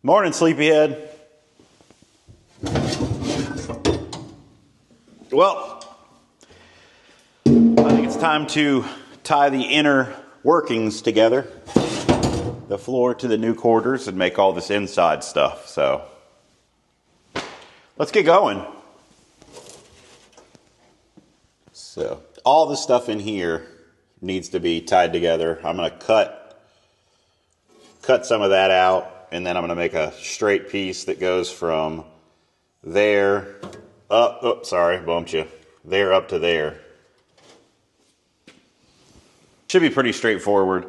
Morning, sleepyhead. Well, I think it's time to tie the inner workings together, the floor to the new quarters, and make all this inside stuff. So let's get going. So all the stuff in here needs to be tied together. I'm going to cut some of that out. And then I'm going to make a straight piece that goes from there up, oops, sorry, bumped you, there up to there. Should be pretty straightforward.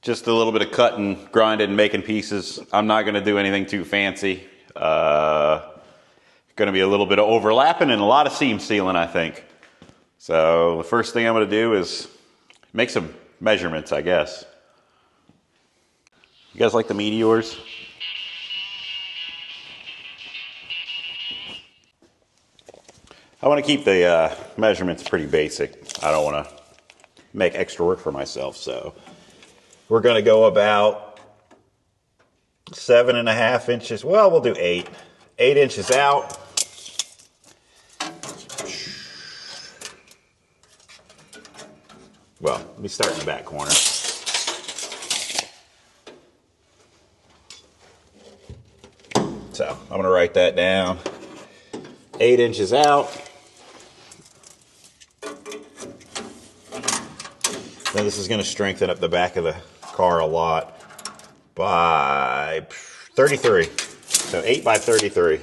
Just a little bit of cutting, grinding, making pieces. I'm not going to do anything too fancy. Going to be a little bit of overlapping and a lot of seam sealing, I think. So the first thing I'm going to do is make some measurements, I guess. You guys like the meteors? I want to keep the measurements pretty basic. I don't want to make extra work for myself, so we're going to go about 7.5 inches. Well, we'll do 8 inches out. Well, let me start in the back corner. So I'm going to write that down. 8 inches out. Then this is going to strengthen up the back of the car a lot by 33. So 8 by 33.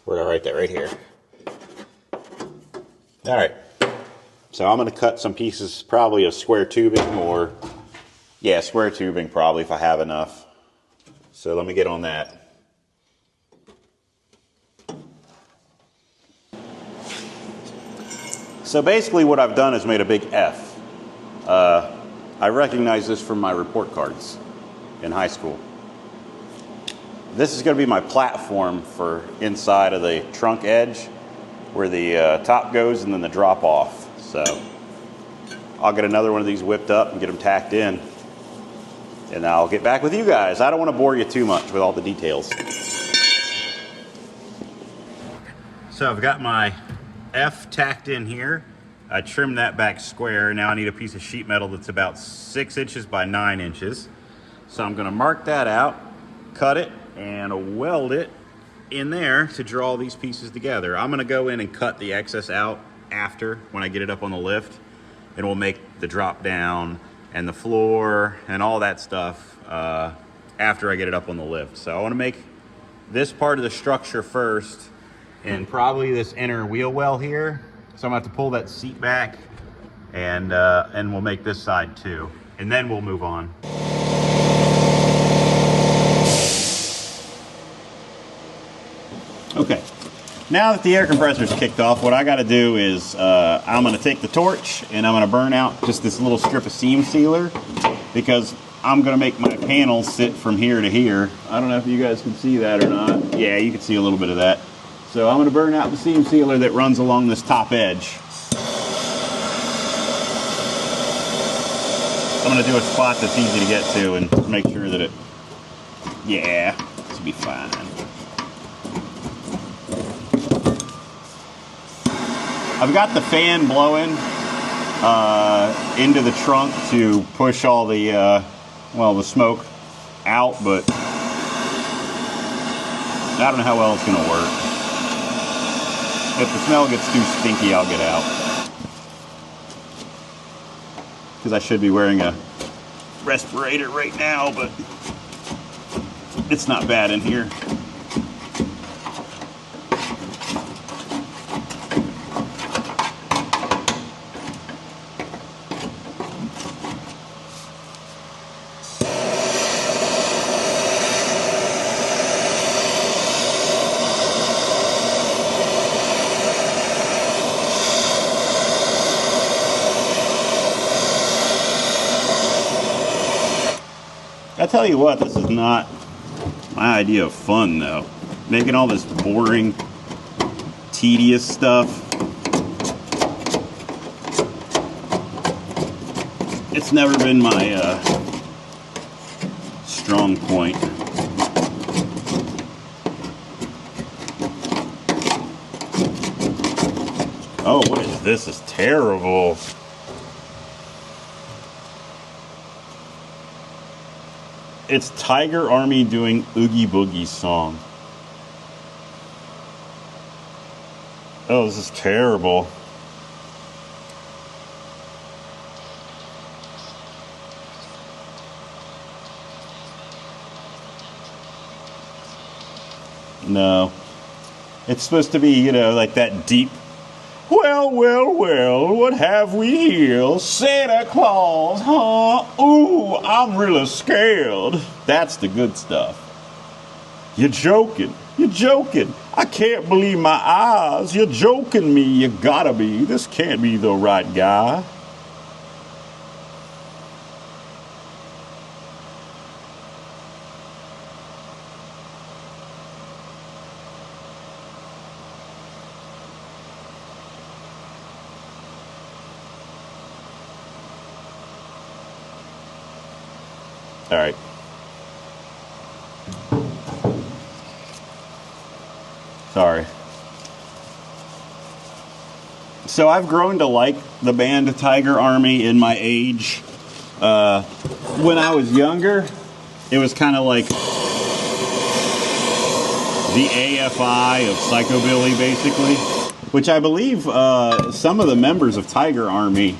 Where did I write that? Right here. All right. So I'm going to cut some pieces probably of square tubing or, yeah, square tubing probably if I have enough. So let me get on that. So basically what I've done is made a big F. I recognize this from my report cards in high school. This is going to be my platform for inside of the trunk edge where the top goes and then the drop off. So I'll get another one of these whipped up and get them tacked in. And I'll get back with you guys. I don't want to bore you too much with all the details. So I've got my F tacked in here. I trimmed that back square. Now I need a piece of sheet metal that's about 6 inches by 9 inches. So I'm going to mark that out, cut it, and weld it in there to draw these pieces together. I'm going to go in and cut the excess out after when I get it up on the lift, and we'll make the drop down and the floor and all that stuff after I get it up on the lift. So I want to make this part of the structure first, and probably this inner wheel well here. So I'm gonna have to pull that seat back, and we'll make this side too, and then we'll move on. Okay, now that the air compressor is kicked off, what I got to do is I'm gonna take the torch and I'm gonna burn out just this little strip of seam sealer, because I'm gonna make my panels sit from here to here. I don't know if you guys can see that or not. Yeah, you can see a little bit of that. So I'm going to burn out the seam sealer that runs along this top edge. I'm going to do a spot that's easy to get to and make sure that yeah, this will be fine. I've got the fan blowing into the trunk to push all the, the smoke out, but I don't know how well it's going to work. If the smell gets too stinky, I'll get out. Because I should be wearing a respirator right now, but it's not bad in here. I tell you what, this is not my idea of fun, though. Making all this boring, tedious stuff. It's never been my strong point. Oh, what is this? This is terrible. It's Tiger Army doing Oogie Boogie's song. Oh, this is terrible. No. It's supposed to be, you know, like that deep, well, well, well, what have we here? Santa Claus, huh? Ooh, I'm really scared. That's the good stuff. You're joking. You're joking. I can't believe my eyes. You're joking me. You gotta be. This can't be the right guy. All right. Sorry. So I've grown to like the band Tiger Army in my age. When I was younger, it was kind of like the AFI of Psychobilly, basically. Which I believe some of the members of Tiger Army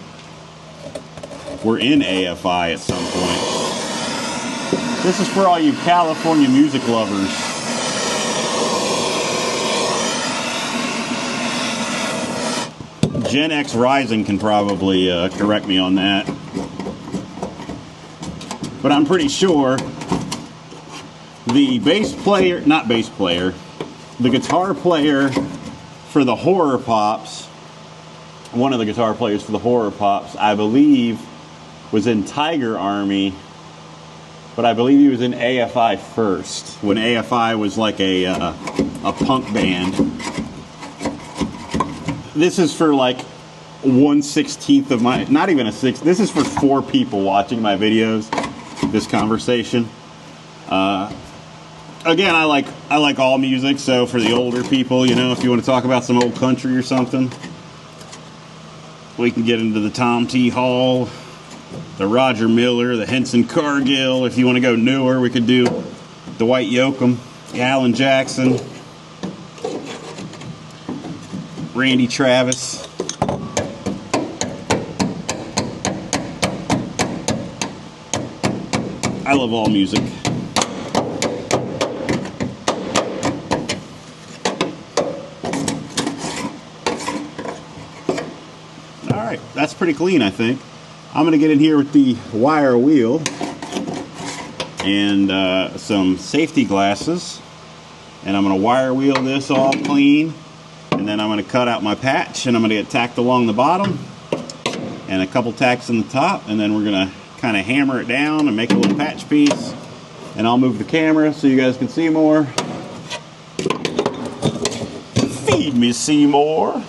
were in AFI at some point. This is for all you California music lovers. Gen X Rising can probably correct me on that. But I'm pretty sure the the guitar player for the Horror Pops, one of the guitar players for the Horror Pops, I believe, was in Tiger Army. But I believe he was in AFI first, when AFI was like a punk band. This is for like 1/16 of my, not even a sixth. This is for 4 people watching my videos. This conversation. Again, I like all music. So for the older people, you know, if you want to talk about some old country or something, we can get into the Tom T. Hall, the Roger Miller, the Henson Cargill. If you want to go newer, we could do Dwight Yoakam, Alan Jackson, Randy Travis. I love all music. All right, that's pretty clean, I think. I'm going to get in here with the wire wheel and some safety glasses, and I'm going to wire wheel this all clean, and then I'm going to cut out my patch, and I'm going to get tacked along the bottom and a couple tacks on the top, and then we're going to kind of hammer it down and make a little patch piece, and I'll move the camera so you guys can see more. Feed me, Seymour.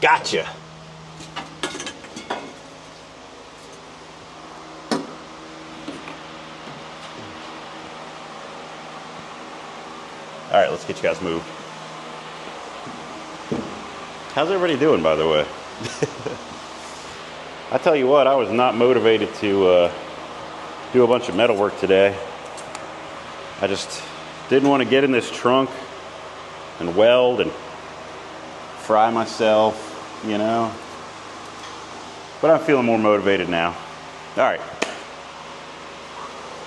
Gotcha. All right, let's get you guys moved. How's everybody doing, by the way? I tell you what, I was not motivated to do a bunch of metal work today. I just didn't want to get in this trunk and weld and fry myself, you know. But I'm feeling more motivated now. All right.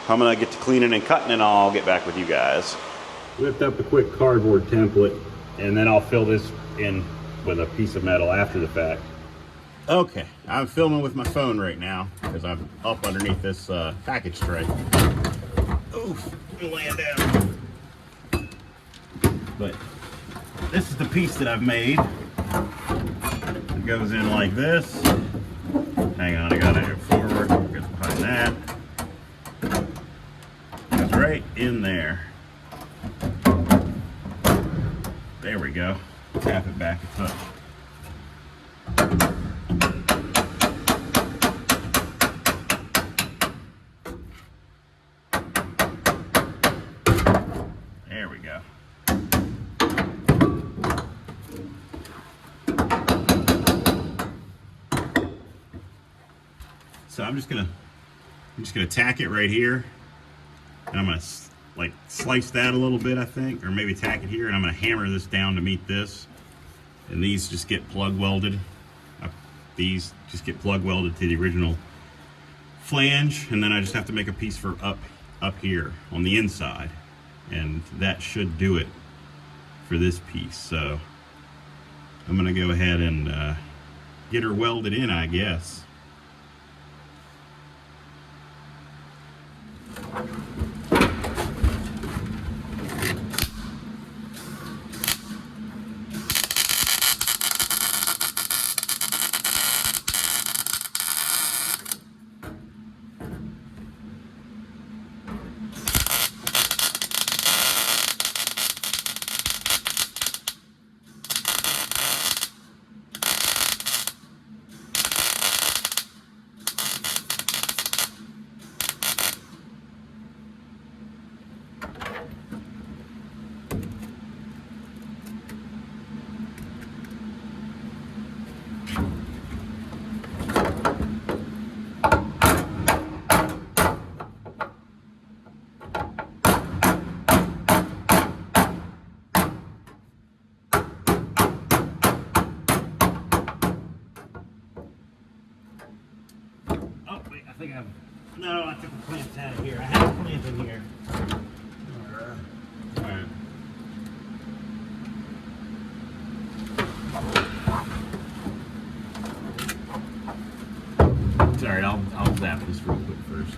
I'm gonna get to cleaning and cutting, and I'll get back with you guys. Lift up a quick cardboard template, and then I'll fill this in with a piece of metal after the fact. Okay, I'm filming with my phone right now because I'm up underneath this package tray. Oof, I'm laying down. But this is the piece that I've made. It goes in like this. Hang on, I gotta go forward. Gets behind that. like in there. There we go. Tap it back a touch. There we go. So I'm just gonna tack it right here, and I'm gonna like slice that a little bit, I think, or maybe tack it here, and I'm gonna hammer this down to meet this, and these just get plug welded. These just get plug welded to the original flange, and then I just have to make a piece for up here on the inside, and that should do it for this piece. So I'm gonna go ahead and get her welded in, I guess. No, I took the clamps out of here. I have a clamp in here. Alright. Sorry, I'll zap this real quick first.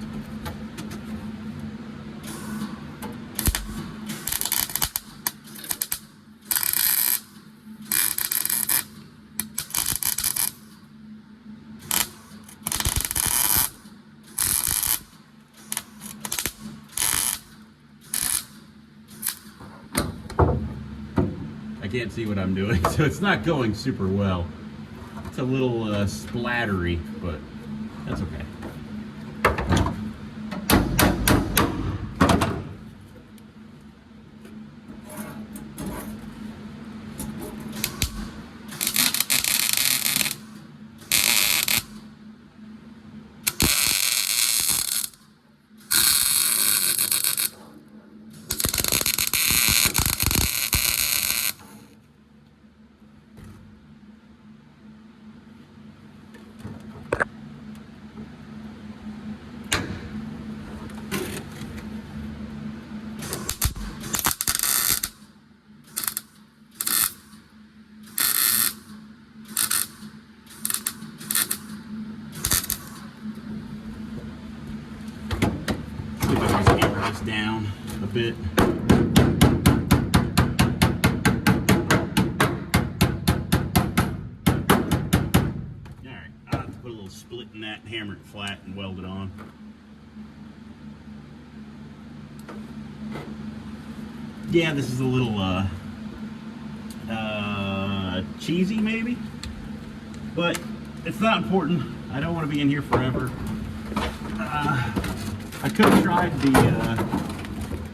I can't see what I'm doing, so it's not going super well. It's a little splattery, but that's okay. Down a bit. Alright, I'll have to put a little split in that and hammer it flat and weld it on. Yeah, this is a little cheesy maybe, but it's not important. I don't want to be in here forever. I could have tried the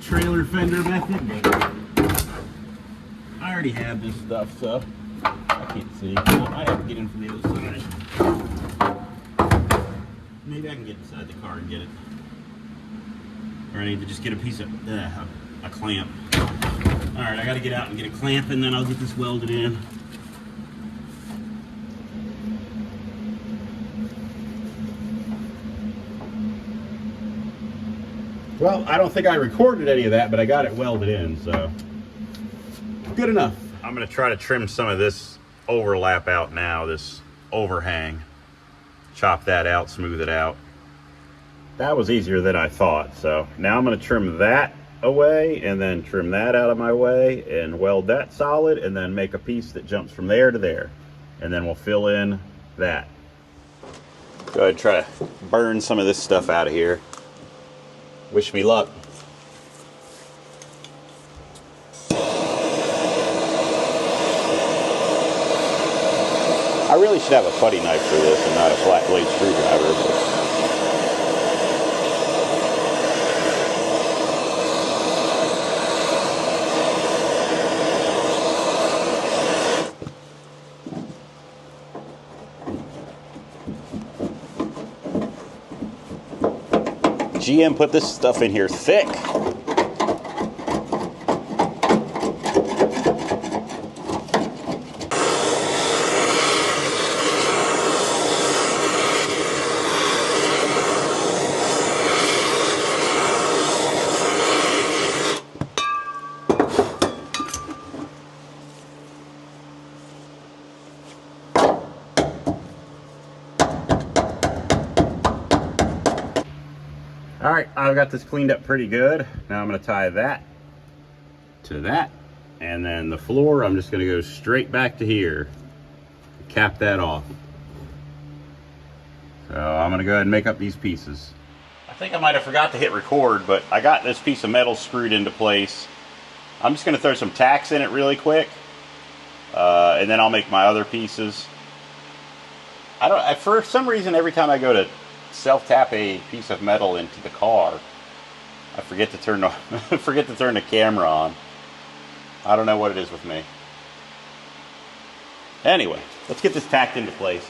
trailer fender method, but I already have this stuff, so I can't see. I have to get in from the other side. Maybe I can get inside the car and get it. Or I need to just get a piece of a clamp. All right, I got to get out and get a clamp, and then I'll get this welded in. Well, I don't think I recorded any of that, but I got it welded in, so good enough. I'm going to try to trim some of this overlap out now, this overhang. Chop that out, smooth it out. That was easier than I thought, so now I'm going to trim that away and then trim that out of my way and weld that solid and then make a piece that jumps from there to there. And then we'll fill in that. Go ahead and try to burn some of this stuff out of here. Wish me luck. I really should have a putty knife for this and not a flat blade screwdriver. GM put this stuff in here thick. All right, I've got this cleaned up pretty good. Now I'm going to tie that to that, and then the floor I'm just going to go straight back to here, cap that off. So I'm going to go ahead and make up these pieces. I think I might have forgot to hit record, but I got this piece of metal screwed into place. I'm just going to throw some tacks in it really quick, and then I'll make my other pieces. For some reason, every time I go to self-tap a piece of metal into the car, I forget to turn the camera on. I don't know what it is with me. Anyway, let's get this tacked into place.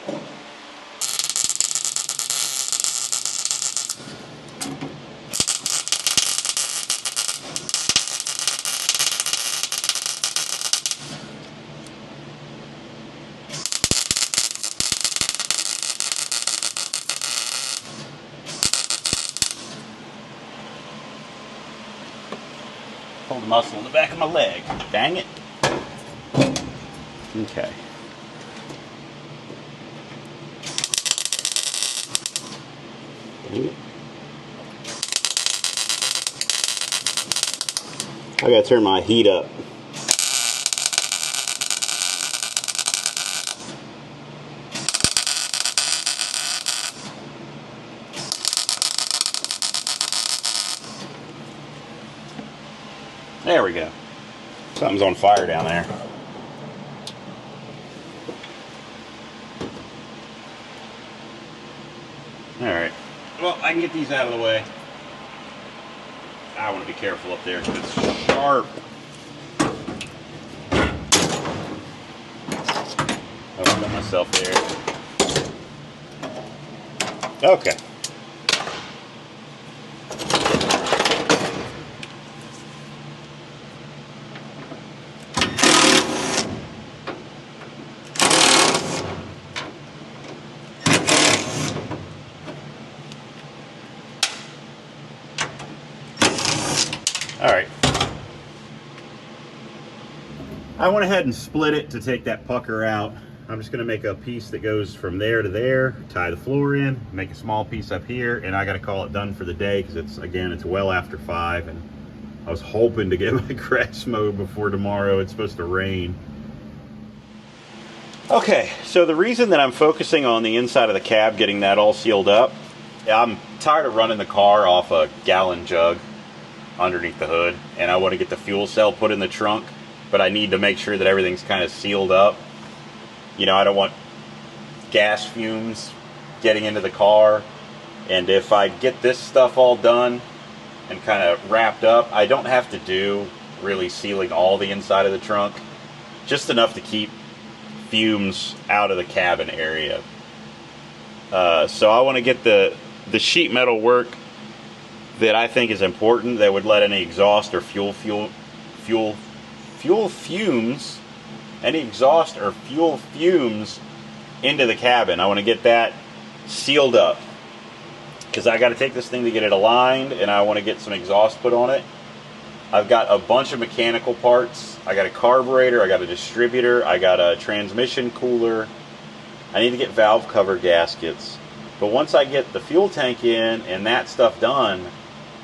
Pull the muscle in the back of my leg. Dang it. Okay. I gotta turn my heat up. There we go. Something's on fire down there. Alright. Well, I can get these out of the way. I want to be careful up there because it's sharp. I've got myself there. Okay. All right. I went ahead and split it to take that pucker out. I'm just going to make a piece that goes from there to there, tie the floor in, make a small piece up here, and I got to call it done for the day because it's well after 5, and I was hoping to get my grass mowed before tomorrow. It's supposed to rain. Okay, so the reason that I'm focusing on the inside of the cab, getting that all sealed up, I'm tired of running the car off a gallon jug underneath the hood, and I want to get the fuel cell put in the trunk, but I need to make sure that everything's kind of sealed up. You know, I don't want gas fumes getting into the car, and if I get this stuff all done and kind of wrapped up, I don't have to do really sealing all the inside of the trunk, just enough to keep fumes out of the cabin area. So I want to get the sheet metal work that I think is important, that would let any exhaust or fuel fumes, any exhaust or fuel fumes into the cabin. I want to get that sealed up because I got to take this thing to get it aligned, and I want to get some exhaust put on it. I've got a bunch of mechanical parts. I got a carburetor, I got a distributor, I got a transmission cooler. I need to get valve cover gaskets. But once I get the fuel tank in and that stuff done,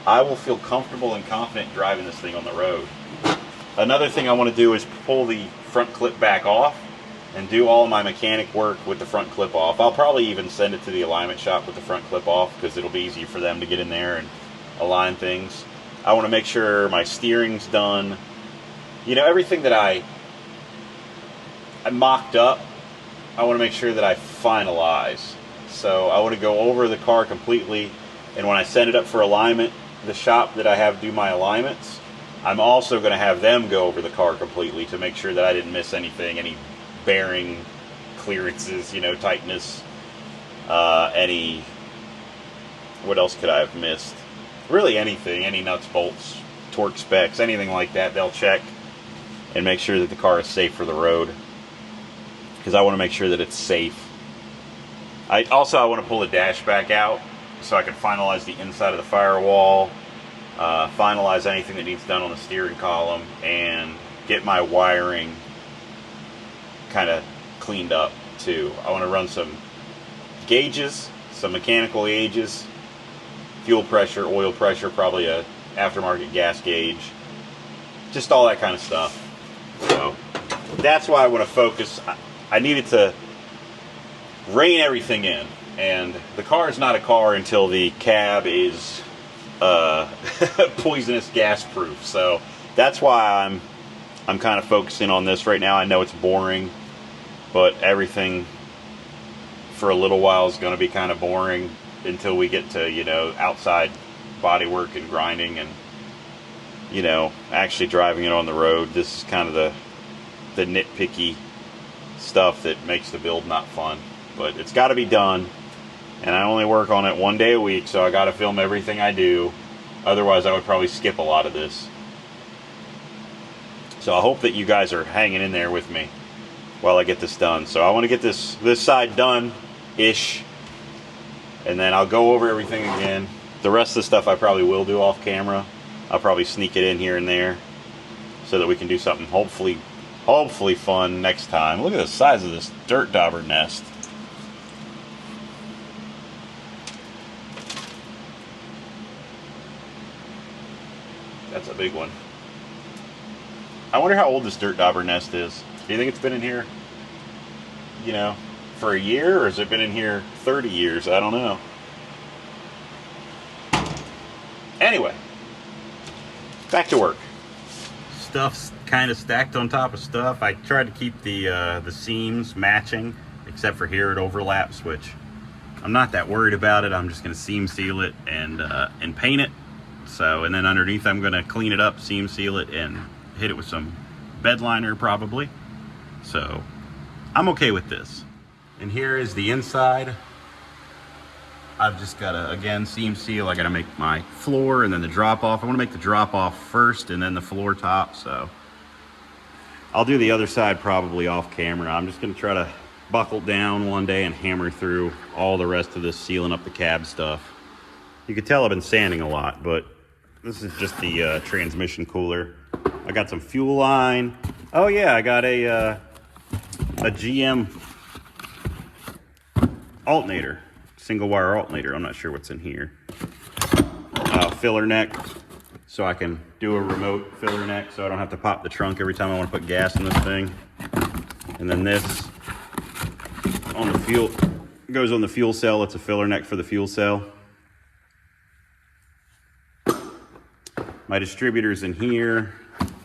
I will feel comfortable and confident driving this thing on the road. Another thing I want to do is pull the front clip back off and do all my mechanic work with the front clip off. I'll probably even send it to the alignment shop with the front clip off because it'll be easy for them to get in there and align things. I want to make sure my steering's done. You know, everything that I mocked up I want to make sure that I finalize. So I want to go over the car completely, and when I send it up for alignment, the shop that I have do my alignments, I'm also going to have them go over the car completely to make sure that I didn't miss anything, any bearing clearances, you know, tightness, any, what else could I have missed? Really anything, any nuts, bolts, torque specs, anything like that, they'll check and make sure that the car is safe for the road, because I want to make sure that it's safe. I want to pull the dash back out so I can finalize the inside of the firewall, finalize anything that needs done on the steering column, and get my wiring kind of cleaned up too. I want to run some gauges, some mechanical gauges, fuel pressure, oil pressure, probably a aftermarket gas gauge, just all that kind of stuff. So that's why I want to focus. I needed to rein everything in, and the car is not a car until the cab is poisonous gas proof. So that's why I'm kind of focusing on this right now. I know it's boring, but everything for a little while is going to be kind of boring until we get to, you know, outside body work and grinding and, you know, actually driving it on the road. This is kind of the nitpicky stuff that makes the build not fun. But it's got to be done, and I only work on it 1 day a week, so I got to film everything I do. Otherwise, I would probably skip a lot of this. So I hope that you guys are hanging in there with me while I get this done. So I want to get this side done-ish, and then I'll go over everything again. The rest of the stuff I probably will do off camera. I'll probably sneak it in here and there so that we can do something hopefully fun next time. Look at the size of this dirt dauber nest. That's a big one. I wonder how old this dirt dauber nest is. Do you think it's been in here, you know, for a year, or has it been in here 30 years? I don't know. Anyway, back to work. Stuff's kind of stacked on top of stuff. I tried to keep the seams matching, except for here it overlaps, which I'm not that worried about it. I'm just going to seam seal it and paint it. So, and then underneath I'm going to clean it up, seam seal it, and hit it with some bed liner probably. So I'm okay with this. And here is the inside. I've just got to, again, seam seal. I got to make my floor and then the drop off. I want to make the drop off first and then the floor top. So I'll do the other side probably off camera. I'm just going to try to buckle down one day and hammer through all the rest of this sealing up the cab stuff. You can tell I've been sanding a lot, but this is just the transmission cooler. I got some fuel line. Oh yeah, I got a GM alternator, single wire alternator. I'm not sure what's in here. Filler neck, so I can do a remote filler neck, so I don't have to pop the trunk every time I want to put gas in this thing. And then this on the fuel goes on the fuel cell. It's a filler neck for the fuel cell. My distributor's in here,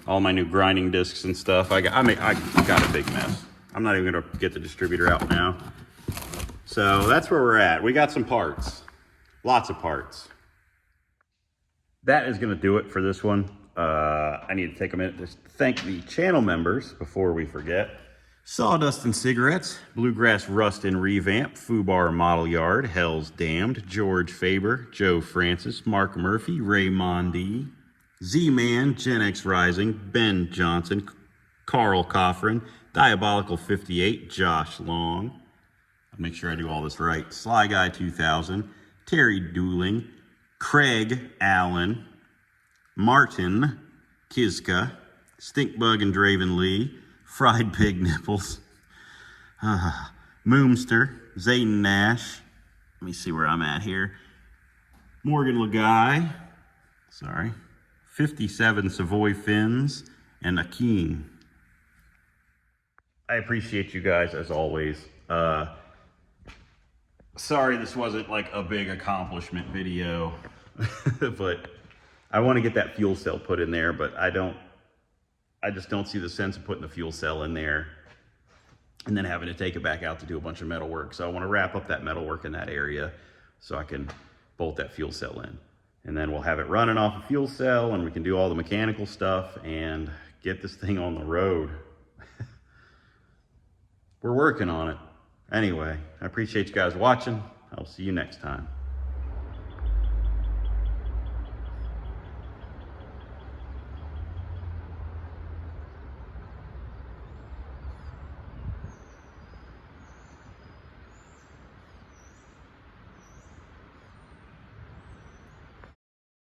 all my new grinding discs and stuff. I got a big mess. I'm not even gonna get the distributor out now. So that's where we're at. We got some parts, lots of parts. That is gonna do it for this one. I need to take a minute to thank the channel members before we forget. Sawdust and Cigarettes, Bluegrass Rust and Revamp, Fubar Model Yard, Hell's Damned, George Faber, Joe Francis, Mark Murphy, Ray Mondi, Z-Man, Gen X Rising, Ben Johnson, Carl Coffrin, Diabolical 58, Josh Long. I'll make sure I do all this right. Sly Guy 2000, Terry Dooling, Craig Allen, Martin Kizka, Stinkbug and Draven Lee, Fried Pig Nipples, Moomster, Zayden Nash. Let me see where I'm at here. Morgan Lagai, sorry. 57 Savoy Fins, and Akeem. I appreciate you guys as always. Sorry this wasn't like a big accomplishment video, but I want to get that fuel cell put in there, but I just don't see the sense of putting the fuel cell in there and then having to take it back out to do a bunch of metal work. So I want to wrap up that metal work in that area so I can bolt that fuel cell in. And then we'll have it running off a fuel cell, and we can do all the mechanical stuff and get this thing on the road. We're working on it. Anyway, I appreciate you guys watching. I'll see you next time.